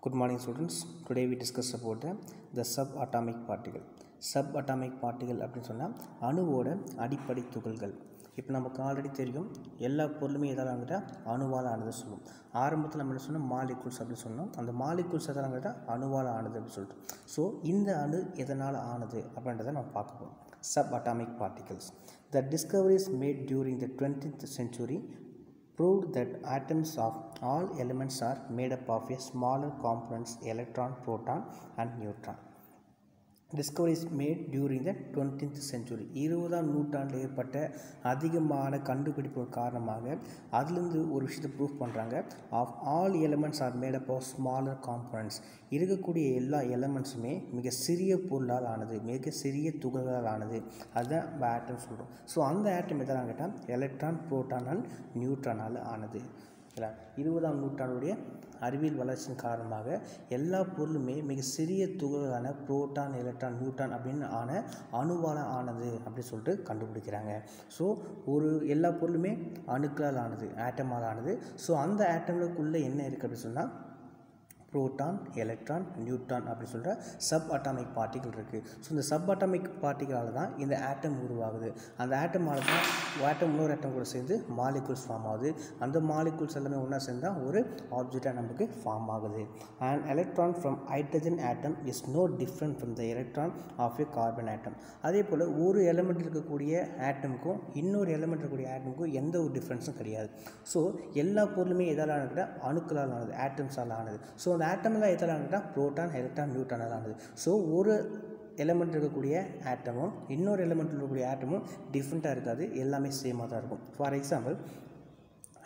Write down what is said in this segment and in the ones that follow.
Good morning students. Today we discuss about the subatomic particle. Subatomic particle அப்படின்னு சொன்னால் அணுவோட அடிப்படை துகள்கள். இப்போ நமக்கு ஆல்ரெடி தெரியும் எல்லா பொருளுமே எதால் வந்துட்டால் அணுவால் ஆனது சொல்லுவோம். ஆரம்பத்தில் நம்ம என்ன சொன்னோம் மாலிகூல்ஸ் அப்படின்னு சொன்னோம். அந்த மாலிகூல்ஸ் எதால் வந்துட்டால் அணுவால் ஆனது அப்படின்னு சொல்லிட்டு. ஸோ இந்த அணு எதனால் ஆனது அப்படின்றத நம்ம பார்க்க போகிறோம். Subatomic particles. The discoveries made during the 20th century proved that atoms of all elements are made up of a smaller components electron, proton and neutron. Discoveries made during the 20th century 20ஆம் நூற்றாண்டில் ஏற்பட்ட அதிகமான கண்டுபிடிப்பு காரணமாக அதிலிருந்து ஒரு விஷயத்தை prove பண்ணுறாங்க. Of all elements are made up of smaller components. இருக்கக்கூடிய எல்லா எலிமெண்ட்ஸுமே மிக சிறிய பொருளால் ஆனது, மிக சிறிய துகள்களால் ஆனது. அதுதான் நம்ம ஆட்டம் சொல்கிறோம். ஸோ அந்த ஆட்டம் எதெல்லாம் கேட்டால் எலக்ட்ரான், புரோட்டான் அண்ட் நியூட்ரானால் ஆனது. 20ஆம் நூற்றாண்டுடைய அறிவியல் வளர்ச்சியின் காரணமாக எல்லா பொருளுமே மிக சிறிய துகள்களான புரோட்டான், எலக்ட்ரான், நியூட்ரான் அப்படின்னு ஆன அணுவால் ஆனது அப்படின்னு சொல்லிட்டு கண்டுபிடிக்கிறாங்க. ஸோ எல்லா பொருளுமே அணுக்களால் ஆனது, ஆட்டமால் ஆனது. ஸோ அந்த ஆட்டங்களுக்குள்ளே என்ன இருக்குது அப்படின்னு சொன்னால் புரோட்டான், எலக்ட்ரான், நியூட்ரான் அப்படி சொல்கிற சப் அட்டாமிக் பார்ட்டிகள் இருக்குது. ஸோ இந்த சப் அட்டாமிக் பார்ட்டிகளால் தான் இந்த ஆட்டம் உருவாகுது. அந்த ஆட்டமால் தான் ஆட்டம் இன்னொரு ஆட்டம் கூட சேர்ந்து மாலிகூல்ஸ் ஃபார்ம் ஆகுது. அந்த மாலிகூல்ஸ் எல்லாமே ஒன்றா சேர்ந்தால் ஒரு ஆப்ஜெக்டாக நமக்கு ஃபார்ம் ஆகுது. And electron from hydrogen atom is no different from the electron of a carbon atom. அதே போல் ஒரு எலமெண்ட் இருக்கக்கூடிய ஆட்டமுக்கும் இன்னொரு எலமெண்ட் இருக்கக்கூடிய ஆட்டமுக்கும் எந்த ஒரு டிஃப்ரென்ஸும் கிடையாது. ஸோ எல்லா பொருளுமே எதால் ஆனது, அணுக்களால் ஆனது, ஆட்டம்ஸால் ஆனது. ஸோ அந்த ஆட்டமெல்லாம் எதால் ஆனதுன்னா புரோட்டான், எலக்ட்ரான், நியூட்ரானால் ஆனது. ஸோ ஒரு எலமெண்ட் இருக்கக்கூடிய ஆட்டமும் இன்னொரு எலமெண்ட் இருக்கக்கூடிய ஆட்டமும் டிஃப்ரெண்ட்டாக இருக்காது, எல்லாமே சேமாக தான் இருக்கும். ஃபார் எக்ஸாம்பிள்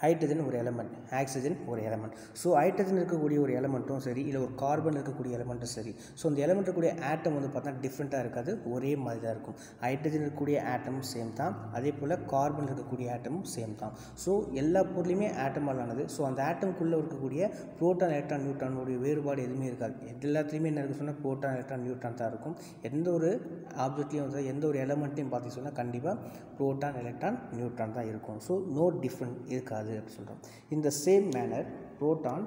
ஹைட்ரஜன் ஒரு எலமெண்ட், ஆக்சிஜன் ஒரு எலமெண்ட். ஸோ ஹைட்ரஜன் இருக்கக்கூடிய ஒரு எலமெண்ட்டும் சரி, இல்லை ஒரு கார்பன் இருக்கக்கூடிய எலமெண்ட்டும் சரி, ஸோ அந்த எலமெண்ட் இருக்கக்கூடிய ஆட்டம் வந்து பார்த்தா டிஃப்ரெண்ட்டாக இருக்காது, ஒரே மாதிரி தான் இருக்கும். ஹைட்ரஜன் இருக்கக்கூடிய ஆட்டமும் சேம் தான், அதே போல் கார்பன் இருக்கக்கூடிய ஆட்டமும் சேம் தான். ஸோ எல்லா பொருளையுமே ஆட்டமால் ஆனது. ஸோ அந்த ஆட்டமுக்குள்ளே இருக்கக்கூடிய புரோட்டான், எலக்ட்ரான், நியூட்ரானுடைய வேறுபாடு எதுவுமே இருக்காது. எல்லாத்துலேயுமே என்ன இருக்குது சொன்னால் புரோட்டான், எலக்ட்ரான், நியூட்ரான் தான் இருக்கும். எந்த ஒரு ஆப்ஜெக்ட்லையும் வந்து எந்த ஒரு எலமெண்ட்லையும் பார்த்து சொன்னால் கண்டிப்பாக புரோட்டான், எலக்ட்ரான், நியூட்ரான் தான் இருக்கும். ஸோ நோ டிஃப்ரெண்ட் இருக்காது அப்படி சொல்கிறோம். In the same manner, proton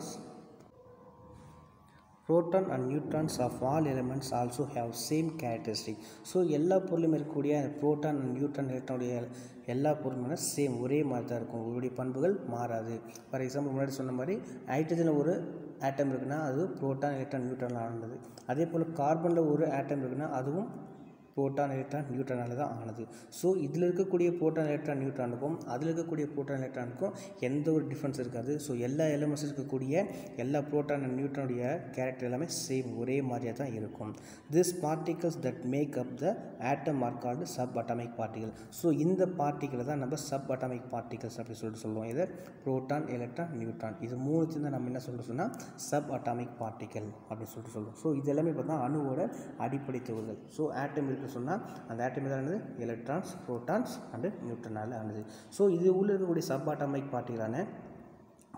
and neutrons of all elements also have same characteristic. So எல்லா பொருளும் இருக்கக்கூடிய புரோட்டான் அண்ட் நியூட்ரான் எலக்ட்ரானுடைய எல்லா பொருளுமே சேம், ஒரே மாதிரி தான் இருக்கும். உங்களுடைய பண்புகள் மாறாது. ஃபார் எக்ஸாம்பிள் முன்னாடி சொன்ன மாதிரி ஹைட்ரஜனில் ஒரு ஆட்டம் இருக்குன்னா அது புரோட்டான், எலக்ட்ரான், நியூட்ரான் ஆனது. அதே போல் கார்பனில் ஒரு ஆட்டம் இருக்குன்னா அதுவும் புரோட்டான், எலக்ட்ரான், நியூட்ரானால் தான் ஆனது. ஸோ இதில் இருக்கக்கூடிய புரோட்டான், எலக்ட்ரான், நியூட்ரானுக்கும் அதில் இருக்கக்கூடிய புரோட்டான், எலக்ட்ரானுக்கும் எந்த ஒரு டிஃப்ரென்ஸ் இருக்காது. ஸோ எல்லா எலமெண்ட்ஸ் இருக்கக்கூடிய எல்லா புரோட்டான் அண்ட் நியூட்ரானுடைய கேரக்டர் எல்லாமே சேம், ஒரே மாதிரியாக தான் இருக்கும். This particles that make up the atom are called subatomic particle. So இந்த பார்ட்டிகளை தான் நம்ம சப் அட்டாமிக் பார்ட்டிகல்ஸ் அப்படி சொல்லிட்டு சொல்லுவோம். இதை புரோட்டான், எலக்ட்ரான், நியூட்ரான் இது மூணுத்தையும் தான் நம்ம என்ன சொல்லிட்டு சொன்னால் சப் அட்டாமிக் பார்ட்டிகல் அப்படின்னு சொல்லிட்டு சொல்லுவோம். ஸோ இது எல்லாமே பார்த்தா அணுவோட அடிப்படை துகள்கள். ஸோ ஆட்டம் சொன்னால் அந்த ஆட்டம் எதானது எலக்ட்ரான்ஸ், புரோட்டான்ஸ் அண்டு நியூட்ரானால் ஆனது. ஸோ இது உள்ள இருக்கக்கூடிய சப் அட்டாமிக் பார்ட்டிகளான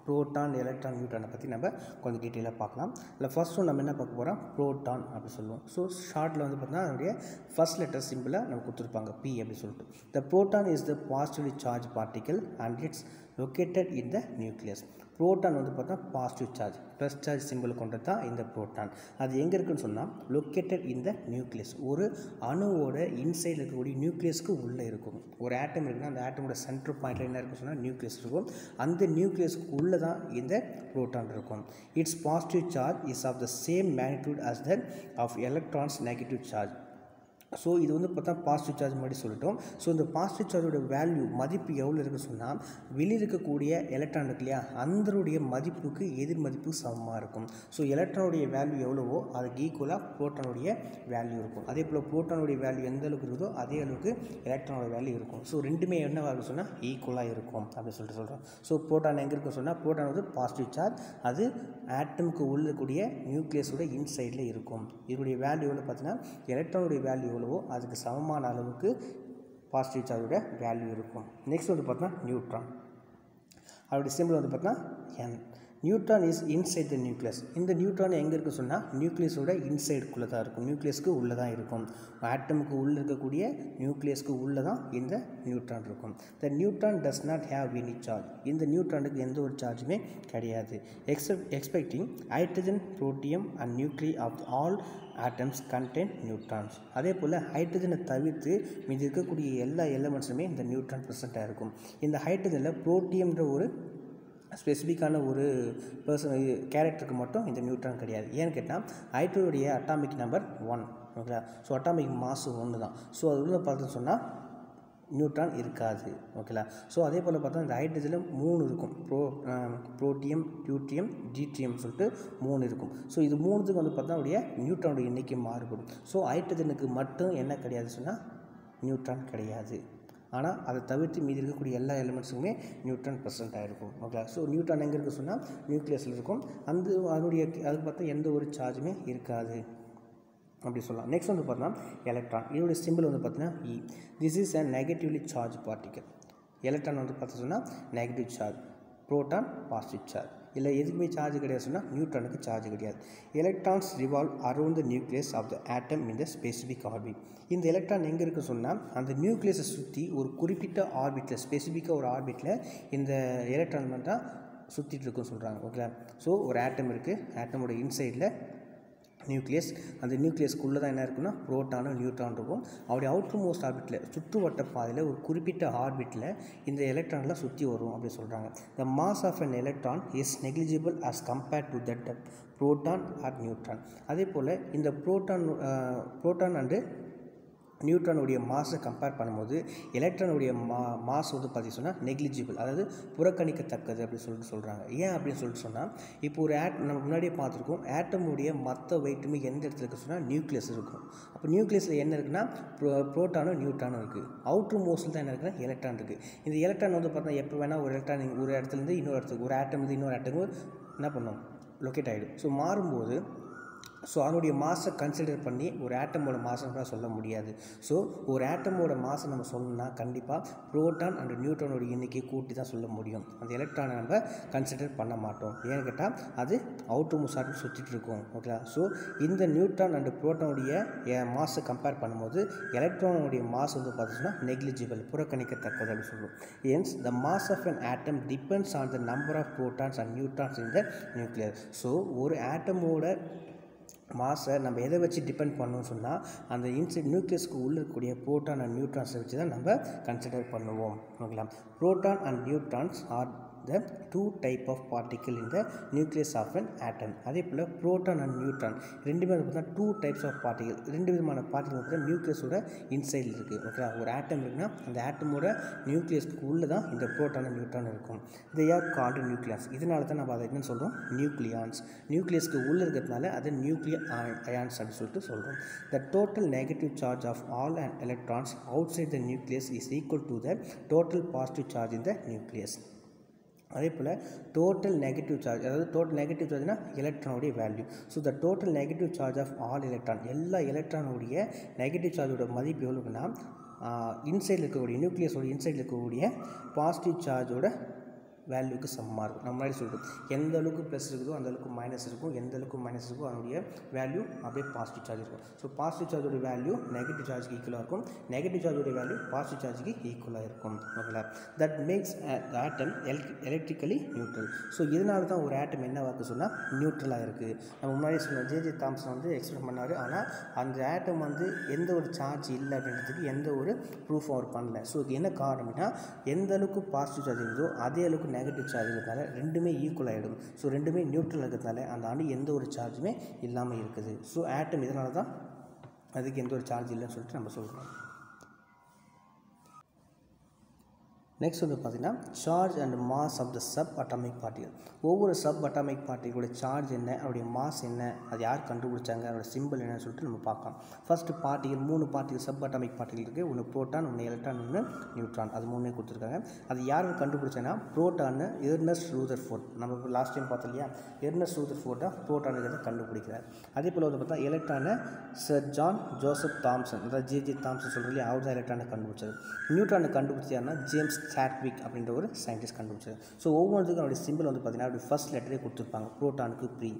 புரோட்டான், எலக்ட்ரான், நியூட்ரானை பற்றி நம்ம கொஞ்சம் டீட்டெயிலாக பார்க்கலாம். இல்லை ஃபர்ஸ்ட் ஒன் நம்ம என்ன பார்க்க போகிறோம், புரோட்டான் அப்படி சொல்லுவோம். ஸோ ஷார்ட்டில் வந்து பார்த்தீங்கன்னா அதனுடைய ஃபர்ஸ்ட் லெட்டர் சிம்பிளாக நம்ம கொடுத்துருப்பாங்க பி அப்படி சொல்லிட்டு. The proton is the positively charge particle and it's located in the nucleus. Proton வந்து பார்த்தா positive charge, plus charge symbol கொண்டது தான் இந்த புரோட்டான். அது எங்கே இருக்குன்னு சொன்னால் லொக்கேட்டட் இன் த நியூக்ளியஸ். ஒரு அணுவோட இன்சைடில் இருக்கக்கூடிய நியூக்ளியஸ்க்கு உள்ளே இருக்கும். ஒரு ஆட்டம் இருக்குன்னா அந்த ஆட்டமோட சென்டர் பாயிண்டில் என்ன இருக்குன்னு சொன்னால் நியூக்ளியஸ் இருக்கும். அந்த நியூக்ளியஸ்க்கு உள்ளே தான் இந்த புரோட்டான் இருக்கும். Its positive charge is of the same magnitude as that of electrons negative charge. So இது வந்து பார்த்தா பாசிட்டிவ் சார்ஜ் மாதிரி சொல்லிட்டோம். ஸோ இந்த பாசிட்டிவ் சார்ஜோட வேல்யூ மதிப்பு எவ்வளோ இருக்குன்னு சொன்னால் வெளியில் இருக்கக்கூடிய எலக்ட்ரான் இருக்கு இல்லையா, அதனுடைய மதிப்புக்கு எதிர் மதிப்பு சமமாக இருக்கும். ஸோ எலக்ட்ரானுடைய வேல்யூ எவ்வளவோ அதுக்கு ஈக்குவலாக புரோட்டானுடைய வேல்யூ இருக்கும். அதே போல் புரோட்டானுடைய வேல்யூ எந்த அளவுக்கு இருக்குதோ அதே அளவுக்கு எலக்ட்ரானோட வேல்யூ இருக்கும். ஸோ ரெண்டுமே என்னவாக இருக்குன்னு சொன்னால் ஈக்குவலாக இருக்கும் அப்படின்னு சொல்லிட்டு சொல்கிறோம். ஸோ புரோட்டான் எங்கே இருக்குன்னு சொன்னால் புரோட்டான் வந்து பாசிட்டிவ் சார்ஜ், அது ஆட்டமுக்கு உள்ளக்கூடிய நியூக்ளியஸோட இன்சைடில் இருக்கும். இதனுடைய வேல்யூ எவ்வளோ பார்த்தீங்கன்னா எலக்ட்ரானுடைய வேல்யூ அதுக்கு சமமான அளவுக்கு பாசிட்டிவ் சார்ஜோட வேல்யூ இருக்கும். நெக்ஸ்ட் வந்து பார்த்தா நியூட்ரான், அதோடைய சிம்பிள் வந்து பார்த்தா n. Neutron is inside the nucleus. இந்த நியூட்ரான் எங்கே இருக்குது சொன்னால் நியூக்ளியஸோட இன்சைடுக்குள்ளே தான் இருக்கும், நியூக்ளியஸ்க்கு உள்ளே தான் இருக்கும். ஆட்டமுக்கு உள்ளே இருக்கக்கூடிய நியூக்ளியஸ்க்கு உள்ளே தான் இந்த நியூட்ரான் இருக்கும். The neutron does not have any charge. இந்த நியூட்ரானுக்கு எந்த ஒரு சார்ஜுமே கிடையாது. Expecting hydrogen, protium and nuclei of all atoms contain neutrons. அதே போல் ஹைட்ரஜனை தவிர்த்து மீது இருக்கக்கூடிய எல்லா எலமெண்ட்ஸுமே இந்த நியூட்ரான் ப்ரெசண்ட்டாக இருக்கும். இந்த ஹைட்ரஜனில் புரோட்டியம்ன்ற ஒரு ஸ்பெசிஃபிக்கான ஒரு கேரக்டருக்கு மட்டும் இந்த நியூட்ரான் கிடையாது. ஏன்னு கேட்டால் ஹைட்ரோடைய அட்டாமிக் நம்பர் 1, ஓகேங்களா. ஸோ அட்டாமிக் மாசு 1 தான். ஸோ அது உள்ள பார்த்தோன்னு சொன்னால் நியூட்ரான் இருக்காது, ஓகேங்களா. ஸோ அதே போல் பார்த்தா இந்த ஹைட்ரஜனில் 3 இருக்கும், புரோட்டியம், டியூட்ரியம், டியூட்ரியம் சொல்லிட்டு 3 இருக்கும். ஸோ இது 3த்துக்கு வந்து பார்த்தா அவருடைய நியூட்ரானுடைய எண்ணிக்கை மாறுபடும். ஸோ ஹைட்ரஜனுக்கு மட்டும் என்ன கிடையாது சொன்னால் நியூட்ரான் கிடையாது. ஆனால் அதை தவிர்த்து மீதி இருக்கக்கூடிய எல்லா எலிமெண்ட்ஸுக்குமே நியூட்ரான் ப்ரெசென்ட் ஆகிருக்கும், ஓகே. ஸோ நியூட்ரான் எங்கே இருக்குது சொன்னால் நியூக்ளியஸில் இருக்கும். அதுக்கு பார்த்தா எந்த ஒரு சார்ஜுமே இருக்காது அப்படி சொல்லலாம். நெக்ஸ்ட் வந்து பார்த்தோன்னா எலக்ட்ரான். இதோடைய சிம்பிள் வந்து பார்த்தீங்கன்னா E. This is a negatively charge particle. Electron வந்து பார்த்தா சொன்னால் negative charge, proton positive charge. இல்லை எதுக்குமே சார்ஜ் கிடையாது சொன்னால் நியூட்ரானுக்கு சார்ஜ் கிடையாது. Electrons revolve around the nucleus of the atom in the specific orbit. இந்த எலக்ட்ரான் எங்கே இருக்குது சொன்னால் அந்த நியூக்ளியஸை சுற்றி ஒரு குறிப்பிட்ட ஆர்பிட்டில், ஸ்பெசிஃபிக்காக ஒரு ஆர்பிட்டில் இந்த எலக்ட்ரான் மட்டும் சுற்றிட்டு இருக்குன்னு சொல்கிறாங்க, ஓகே. ஸோ ஒரு ஆட்டம் இருக்குது, ஆட்டமோட இன்சைடில் நியூக்ளியஸ், அந்த நியூக்ளியஸ்க்குள்ளே தான் என்ன இருக்குன்னா புரோட்டானும் நியூட்ரான் இருக்கும். அவருடைய அவுட்டர் மோஸ்ட் ஆர்பிட்டில், சுற்றுவட்ட பாதையில் ஒரு குறிப்பிட்ட ஆர்பிட்டில் இந்த எலக்ட்ரான்லாம் சுற்றி வரும் அப்படின்னு சொல்கிறாங்க. The mass of an electron is negligible as compared to that proton or neutron. அதே போல் இந்த புரோட்டான் அண்டு நியூட்ரானுடைய மாஸை கம்பேர் பண்ணும்போது எலக்ட்ரானுடைய மாஸ் வந்து பார்த்தீங்கன்னா நெக்லிஜிபிள், அதாவது புறக்கணிக்கத்தக்கது அப்படின்னு சொல்கிறாங்க. ஏன் அப்படின்னு சொன்னால் இப்போ ஒரு நம்ம முன்னாடியே பார்த்துருக்கோம், ஆட்டமுடைய மற்ற வெயிட்டுமே எந்த இடத்துல இருக்குது சொன்னால் நியூக்ளியஸ் இருக்கும். அப்போ நியூக்ளியஸில் என்ன இருக்குன்னா புரோட்டானும் நியூட்ரானும் இருக்குது. அவுட்ரு மோஸ்ட்டில் தான் என்ன இருக்குன்னா எலக்ட்ரான் இருக்குது. இந்த எலக்ட்ரான் வந்து பார்த்தா எப்போ வேணால் ஒரு எலக்ட்ரான் ஒரு இடத்துலேருந்து இன்னொரு இடத்துக்கு, ஒரு ஆட்டம்லேருந்து இன்னொரு ஆட்டமுக்கு என்ன பண்ணும், லொக்கேட் ஆகிடும். ஸோ மாறும்போது ஸோ அதனுடைய மாஸை கன்சிடர் பண்ணி ஒரு ஆட்டமோட மாஸை நம்ம சொல்ல முடியாது. ஸோ ஒரு ஆட்டமோட மாஸை நம்ம சொல்லணும்னா கண்டிப்பாக புரோட்டான் அண்ட் நியூட்ரானோட எண்ணிக்கையை கூட்டி தான் சொல்ல முடியும். அந்த எலக்ட்ரானை நம்ம கன்சிடர் பண்ண மாட்டோம். ஏன்னு கேட்டால் அது அவுட்டர் மோஸ்ட் சுற்றிட்டு இருக்கும், ஓகேங்களா. ஸோ இந்த நியூட்ரான் அண்ட் புரோட்டானுடைய மாஸை கம்பேர் பண்ணும்போது எலக்ட்ரானுடைய மாஸ் வந்து பார்த்தீங்கன்னா நெக்லிஜிபிள், புறக்கணிக்கத்தக்கது அப்படின்னு சொல்லுவோம். Hence the mass of an atom depends on the number of protons and neutrons in the nucleus. So ஒரு ஆட்டமோட மாஸை நம்ம எதை வச்சு டிபெண்ட் பண்ணணும்னு சொன்னால் அந்த நியூக்ளியஸ்க்கு உள்ளே இருக்கக்கூடிய புரோட்டான் அண்ட் நியூட்ரான்ஸை வச்சு தான் நம்ம கன்சிடர் பண்ணுவோம், ஓகேங்களா. Proton and neutrons R the two type of particle in the nucleus of an atom. அதே போல் புரோட்டான் அண்ட் நியூட்ரான் ரெண்டுமே பார்த்தா 2 types of particle, 2 விதமான பார்ட்டிகல் வந்து நியூக்ளியஸோட இன்சைடில் இருக்குது, ஓகே. ஒரு ஆட்டம் இருக்குன்னா அந்த ஆட்டமோட நியூக்ளியஸ்க்கு உள்ளே தான் இந்த புரோட்டான் அண்ட் நியூட்ரான் இருக்கும். they are called nucleons. இதனால தான் நம்ம அதை என்னன்னு சொல்கிறோம், நியூக்ளியான்ஸ். நியூக்ளியஸ்க்கு உள்ளே இருக்கிறதுனால அது நியூக்ளியர் அயான்ஸ் அப்படின்னு சொல்லிட்டு சொல்கிறோம். the total negative charge of all electrons outside the nucleus is equal to the total positive charge in the nucleus. அதே போல் டோட்டல் நெகட்டிவ் சார்ஜ், அதாவது டோட்டல் நெகட்டிவ் சார்ஜ்னா எலக்ட்ரானுடைய value. So the total negative charge of all electron, எல்லா எலக்ட்ரானுடைய negative சார்ஜோட மதிப்பு எவ்வளோக்குன்னா இன்சைடில் இருக்கக்கூடிய நியூக்ளியஸோட இன்சைடில் இருக்கக்கூடிய பாசிட்டிவ் சார்ஜோட வேல்யூக்கு சமமாக இருக்கும். நம்ம முன்னாடி சொல்கிறோம், எந்த அளவுக்கு ப்ளஸ் இருக்குதோ அந்த அளவுக்கு மைனஸ் இருக்கும், எந்த அளவுக்கு மைனஸ் இருக்கோ அதனுடைய வேல்யூ அப்படியே பாசிட்டிவ் சார்ஜ் இருக்கும். ஸோ பாசிட்டிவ் சார்ஜோட வேல்யூ நெகட்டிவ் சார்ஜுக்கு ஈக்குவலாக இருக்கும், நெகட்டிவ் சார்ஜோட வேல்யூ பாசிட்டிவ் சார்ஜுக்கு ஈக்குவலாக இருக்கும், ஓகேங்களா. That makes atom electrically neutral. So இதனால தான் ஒரு ஆட்டம் என்ன வாக்கு சொன்னால் நியூட்ரலாக இருக்குது. நம்ம முன்னாடி சொன்ன ஜே தாம்சன் வந்து எக்ஸ்பிளைன் பண்ணார். ஆனால் அந்த ஆட்டம் வந்து எந்த ஒரு சார்ஜ் இல்லை அப்படின்றதுக்கு எந்த ஒரு ப்ரூஃப் அவர் பண்ணல. ஸோ இது என்ன காரணம்னா எந்த அளவுக்கு பாசிட்டிவ் சார்ஜ் இருக்குதோ அதே அளவுக்கு நெகட்டிவ் சார்ஜ் இருக்கிறதுனால ரெண்டுமே ஈக்குவல் ஆகிடும். ஸோ ரெண்டுமே நியூட்ரல் இருக்கிறதுனால அந்த அணு எந்த ஒரு சார்ஜுமே இல்லாமல் இருக்குது. ஸோ ஆட்டம் இதனால தான் அதுக்கு எந்த ஒரு சார்ஜ் இல்லைன்னு சொல்லிட்டு நம்ம சொல்கிறோம். நெக்ஸ்ட் வந்து பார்த்திங்கன்னா charge and mass of the subatomic particle. ஒவ்வொரு சப் அட்டாமிக் பார்ட்டிகளோட சார்ஜ் என்ன, அவருடைய மாஸ் என்ன, அது யார் கண்டுபிடிச்சாங்க, அதோட சிம்பிள் என்னன்னு சொல்லிட்டு நம்ம பார்க்கலாம். First particle, 3 particle sub atomic particle இருக்குது. ஒன்று புரோட்டான், ஒன்று எலக்ட்ரான், ஒன்று நியூட்ரான். அது 3 கொடுத்துருக்காங்க. அது யார் கண்டுபிடிச்சாங்கன்னா புரோட்டான்னு எர்னஸ்ட் ரூதர்ஃபோர்ட். நம்ம லாஸ்ட் டைம் பார்த்தோம் இல்லையா, எர்னஸ்ட் ரூதர்ஃபோர்ட்டாக புரோட்டானுங்கிறத கண்டுபிடிக்கிறார். அதே போல் வந்து பார்த்தா எலக்ட்ரானை சர் ஜான் ஜோசப் தாம்சன், அதாவது ஜே தாம்சன் சொல்கிற இல்லையா, அவர் தான் எலக்ட்ரானை கண்டுபிடிச்சார். நியூட்ரானை கண்டுபிடிச்சாருன்னா ஜேம்ஸ் சாட்விக் அப்படின்ற ஒரு சயின்டிஸ்ட் கண்டுபிடிச்சார். ஸோ ஒவ்வொன்றுக்கும் அவருடைய சிம்பிள் வந்து பார்த்திங்கன்னா அப்படி ஃபர்ஸ்ட் லெட்டரே கொடுத்துருப்பாங்க. ப்ரோட்டானுக்கு ப்ரீ,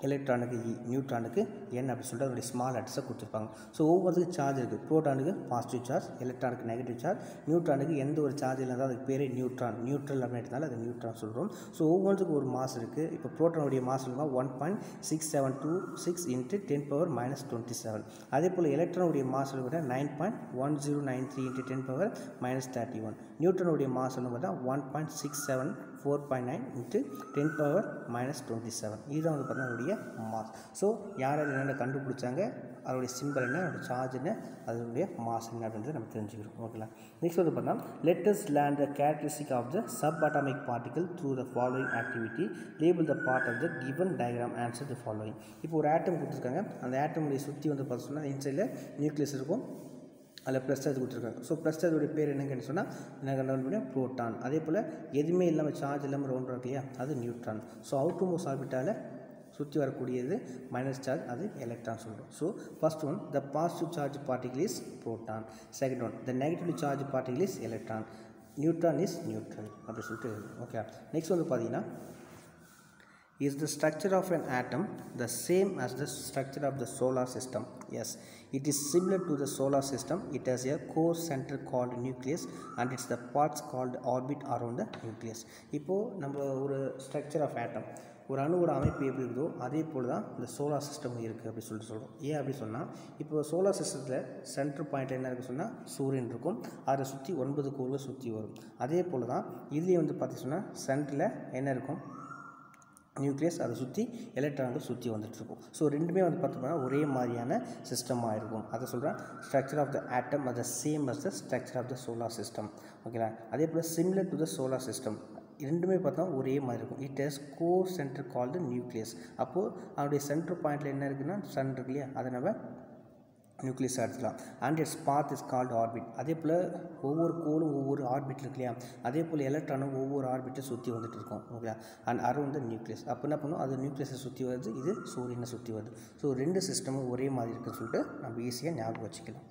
எலக்ட்ரானுக்கு இ, நியூட்ரானுக்கு என் அப்படி சொல்லிட்டு அதோடைய ஸ்மால் லெட்டர்ஸை கொடுத்துருப்பாங்க. ஸோ ஒவ்வொருத்துக்கு சார்ஜ் இருக்குது. ப்ரோட்டானுக்கு பாசிட்டிவ் சார்ஜ், எலக்ட்ரானுக்கு நெகட்டிவ் சார்ஜ், நியூட்ரானுக்கு எந்த ஒரு சார்ஜ் இல்லைனா அதுக்கு பேரே நியூட்ரான், நியூட்ரல் அப்படின்றதுனால அது நியூட்ரான் சொல்கிறோம். ஸோ ஒவ்வொன்றுக்கும் ஒரு மாஸ் இருக்குது. இப்போ ப்ரோட்டானுடைய மாஸ் 1.6726 × 10⁻⁻27. அதே போல் எலக்ட்ரானுடைய மாஸ் பார்த்தா 9.1093 × 10⁻⁻31. நியூட்ரனுடைய மாஸ் பார்த்தா 1.674.9 × 10⁻⁻27. இதுதான் வந்து பார்த்தீங்கன்னா மாஸ். ஸோ யார் என்னென்ன கண்டுபிடிச்சாங்க, அதோடைய சிம்பிள் என்ன, அதோடைய சார்ஜ் என்ன, அதனுடைய மாஸ் என்ன அப்படின்றத நம்ம தெரிஞ்சுக்கிறோம். ஓகேங்களா. நெக்ஸ்ட் வந்து பார்த்தா let us learn the characteristic of the subatomic particle through the following activity. Label the part of the given diagram, answer the following. இப்போ ஒரு ஆட்டம் கொடுத்துருக்காங்க. அந்த ஆட்டமுடைய சுற்றி வந்து பார்த்தோம்னா இன்சைடில் நியூக்ளியஸ் இருக்கும், அதில் ப்ளஸ் சார்ஜ் கொடுத்துருக்காங்க. ஸோ ப்ளஸ் சார்ஜோடைய பேர் என்னன்னு சொன்னால் என்ன கண்டுபிடிச்சா ப்ரோட்டான். அதே போல் எதுவுமே இல்லாமல் சார்ஜ் இல்லாமல் ரவுண்ட் இருக்கு இல்லையா, அது நியூட்ரான். ஸோ அவுட்டர்மோஸ்ட் ஆர்பிட்டால் சுற்றி வரக்கூடியது மைனஸ் சார்ஜ், அது எலக்ட்ரான் சொல்கிறோம். So first one the positive charge particle is proton. Second one the negative charge particle is electron. Neutron is neutral அப்படி சொல்லிட்டு. ஓகே. நெக்ஸ்ட் வந்து பார்த்தீங்கன்னா is the structure of an atom the same as the structure of the solar system? Yes, it is similar to the solar system. It has a core center called nucleus and it's the parts called orbit around the nucleus. இப்போது நம்ம ஒரு structure of ஆட்டம், ஒரு அணுவோட அமைப்பு எப்படி இருக்குதோ அதே போல் தான் இந்த சோலார் சிஸ்டம் இருக்குது அப்படி சொல்லிட்டு சொல்கிறோம். ஏன் அப்படி சொன்னால், இப்போ சோலார் சிஸ்டத்தில் சென்டர் பாயிண்ட் என்ன இருக்குது சொன்னால் சூரியன் இருக்கும், அதை சுற்றி 9 கோள்கள் சுற்றி வரும். அதே போல் தான் இதுலேயும் வந்து பார்த்தீங்கன்னா சென்டரில் என்ன இருக்கும், நியூக்ளியஸ், அதை சுற்றி எலக்ட்ரான்கள் சுற்றி வந்துட்டுருக்கும். ஸோ ரெண்டுமே வந்து பார்த்தோம்னா ஒரே மாதிரியான சிஸ்டமாக இருக்கும். அதை சொல்கிறேன் structure of the atom are the same as the structure of the solar system. ஓகேங்களா. அதே போல் similar to the solar system, ரெண்டுமே பார்த்தா ஒரே மாதிரி இருக்கும். It has core centre called nucleus. அப்போது அதோடைய சென்டர் பாயிண்டில் என்ன இருக்குன்னா சன் இருக்கு இல்லையா, அதை நம்ம நியூக்ளியஸ் எடுத்துக்கலாம். And its path is called orbit. அதே போல் ஒவ்வொரு கோளும் ஒவ்வொரு ஆர்பிட் இருக்கு இல்லையா, அதே போல் எலக்ட்ரானும் ஒவ்வொரு ஆர்பிட்டை சுற்றி வந்துட்டு இருக்கும். Okay. And around the nucleus. அப்போ என்ன பண்ணும், அது நியூக்ளியஸை சுற்றி வருது, இது சூரியனை சுற்றி வருது. ஸோ ரெண்டு சிஸ்டமும் ஒரே மாதிரி இருக்குன்னு சொல்லிட்டு நம்ம ஈஸியாக ஞாபகம் வச்சுக்கலாம்.